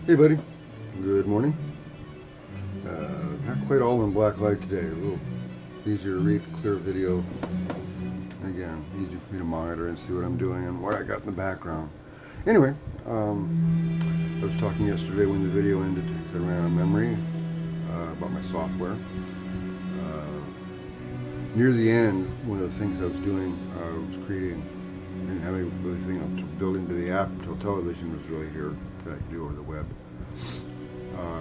Hey buddy, good morning. Not quite all in black light today, a little easier to read, clear video. Again, easy for me to monitor and see what I'm doing and what I got in the background. Anyway, I was talking yesterday when the video ended because I ran out of memory about my software. Near the end, one of the things I was doing was creating, I didn't have any really thing to build into the app until television was really here that I could do over the web.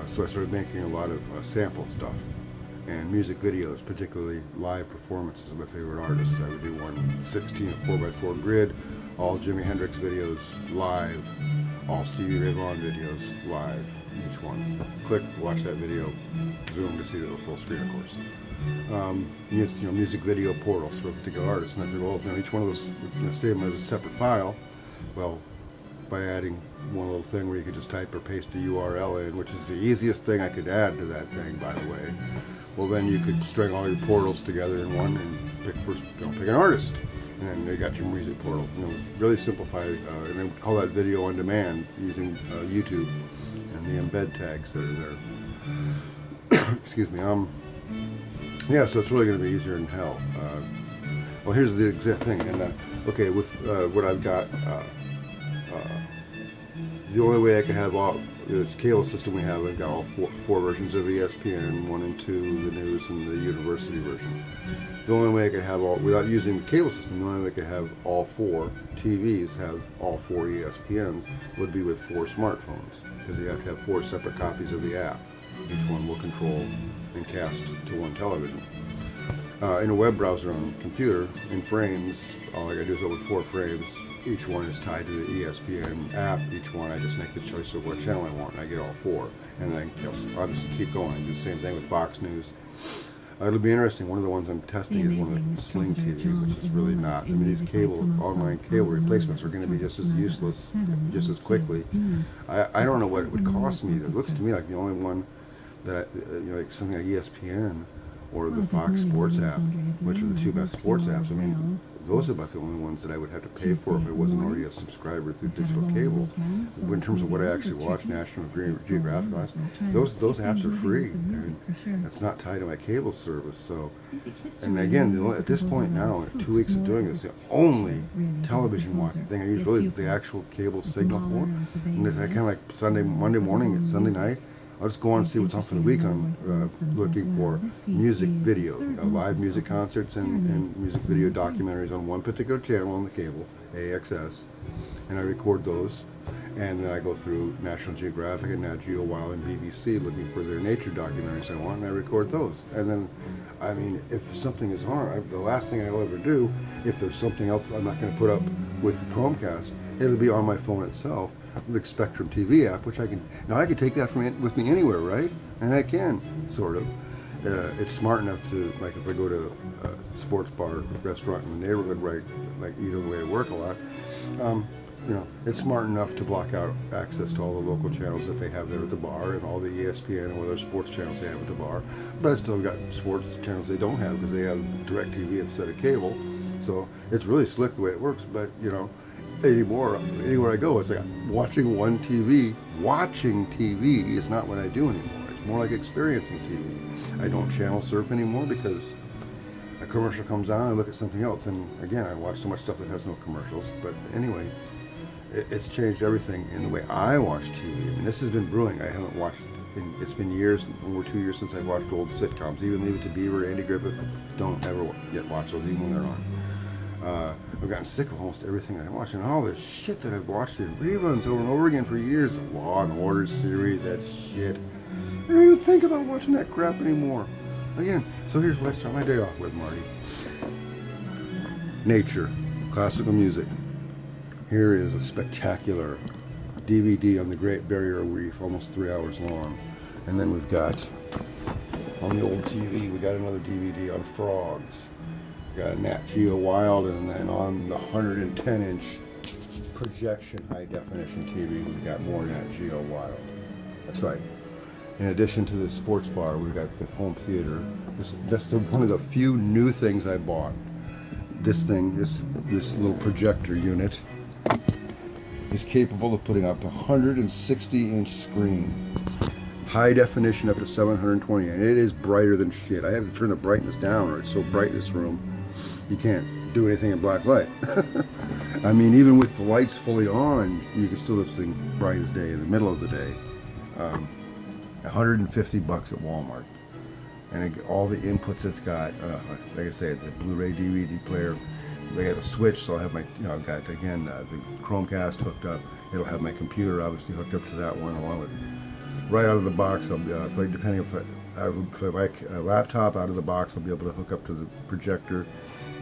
So I started making a lot of sample stuff and music videos, particularly live performances of my favorite artists. I would do one 16 of 4x4 grid, all Jimi Hendrix videos live, all Stevie Ray Vaughan videos live, each one. Click, watch that video, zoom to see the full screen, of course. Music video portals for a particular artist, and I could, well, each one of those, save them as a separate file. Well, by adding one little thing where you could just type or paste a URL in, which is the easiest thing I could add to that thing, by the way. Well, then you could string all your portals together in one and pick an artist, and then they got your music portal. Really simplify, and then call that video on demand using YouTube and the embed tags that are there. Excuse me. Yeah, so it's really going to be easier than hell. Well, here's the exact thing, and okay, with what I've got. The only way I could have all this cable system we have, I've got all four versions of ESPN, 1 and 2, the news, and the university version. The only way I could have all, without using the cable system, the only way I could have all 4 TVs have all 4 ESPNs would be with 4 smartphones, because you have to have 4 separate copies of the app. Each one will control and cast to one television. In a web browser on a computer, in frames, all I gotta do is open 4 frames. Each one is tied to the ESPN app. Each one, I just make the choice of what channel I want, and I get all 4. And then I obviously keep going. I do the same thing with Fox News. It'll be interesting. One of the ones I'm testing is one of the Sling TV, which is really not. I mean, these online cable replacements are going to be just as useless, just as quickly. I don't know what it would cost me. It looks to me like the only one that, like something like ESPN or the Fox Sports app, which are the 2 best sports apps. I mean, those are about the only ones that I would have to pay for if I wasn't already a subscriber through digital cable. In terms of what I actually watch, National Geographic, those apps are free. I mean, it's not tied to my cable service. So, and again, at this point now, 2 weeks of doing this, the only television watching thing I use really the actual cable signal for, and it's kind of like Monday morning, and Sunday night. I'll just go on and see what's on for the week. I'm looking for music video, live music concerts and music video documentaries on one particular channel on the cable, AXS, and I record those. And then I go through National Geographic and Nat Geo Wild and BBC looking for their nature documentaries I want, and I record those. And then, I mean, if something is on, the last thing I'll ever do, if there's something else I'm not going to put up with the Chromecast, it'll be on my phone itself, the Spectrum TV app, which I can take that with me anywhere, right? And I can, sort of. It's smart enough to, like, if I go to a sports bar, restaurant in the neighborhood, right, like eat on the way to work a lot, it's smart enough to block out access to all the local channels that they have there at the bar and all the ESPN and other sports channels they have at the bar. But I still got sports channels they don't have because they have DirecTV instead of cable. So it's really slick the way it works. But, anymore, anywhere I go, it's like watching one TV. Watching TV is not what I do anymore. It's more like experiencing TV. I don't channel surf anymore because a commercial comes on, I look at something else. And again, I watch so much stuff that has no commercials. But anyway, it's changed everything in the way I watch TV. I mean, this has been brewing. I haven't watched, it's been years, over 2 years since I've watched old sitcoms. Even Leave It to Beaver, Andy Griffith, don't ever yet watch those, even when they're on. I've gotten sick of almost everything I watch, and all this shit that I've watched in reruns over and over again for years. The Law and Order series, that shit. I don't even think about watching that crap anymore. Again, so here's what I start my day off with, Marty. Nature, classical music. Here is a spectacular DVD on the Great Barrier Reef, almost 3 hours long. And then we've got, on the old TV, we got another DVD on frogs. We got Nat Geo Wild, and then on the 110-inch projection high-definition TV, we've got more Nat Geo Wild. That's right. In addition to the sports bar, we've got the home theater. That's one of the few new things I bought. This thing, this little projector unit, is capable of putting up a 160-inch screen, high definition up to 720, and it is brighter than shit. I have to turn the brightness down, or it's so bright in this room, you can't do anything in black light. I mean, even with the lights fully on, you can still this thing bright as day in the middle of the day. $150 at Walmart, and all the inputs it's got. Like I say, the Blu-ray DVD player. They had a switch, so I'll have my, I've got again the Chromecast hooked up. It'll have my computer obviously hooked up to that one, along with right out of the box. Depending if I buy a laptop out of the box, I'll be able to hook up to the projector.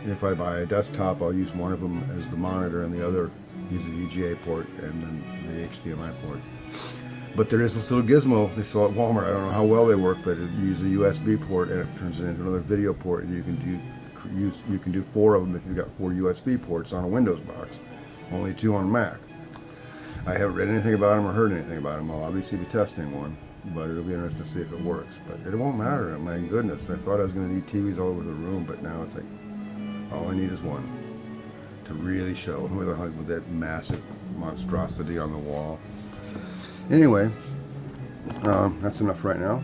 If I buy a desktop, I'll use one of them as the monitor, and the other use the VGA port and then the HDMI port. But there is this little gizmo they sell at Walmart. I don't know how well they work, but it uses a USB port and it turns it into another video port, and you can do 4 of them if you've got 4 USB ports on a Windows box. Only 2 on Mac. I haven't read anything about them or heard anything about them. I'll obviously be testing one, but it'll be interesting to see if it works. But it won't matter. My goodness, I thought I was going to need TVs all over the room, but now it's like all I need is one to really show with that massive monstrosity on the wall. Anyway, that's enough right now.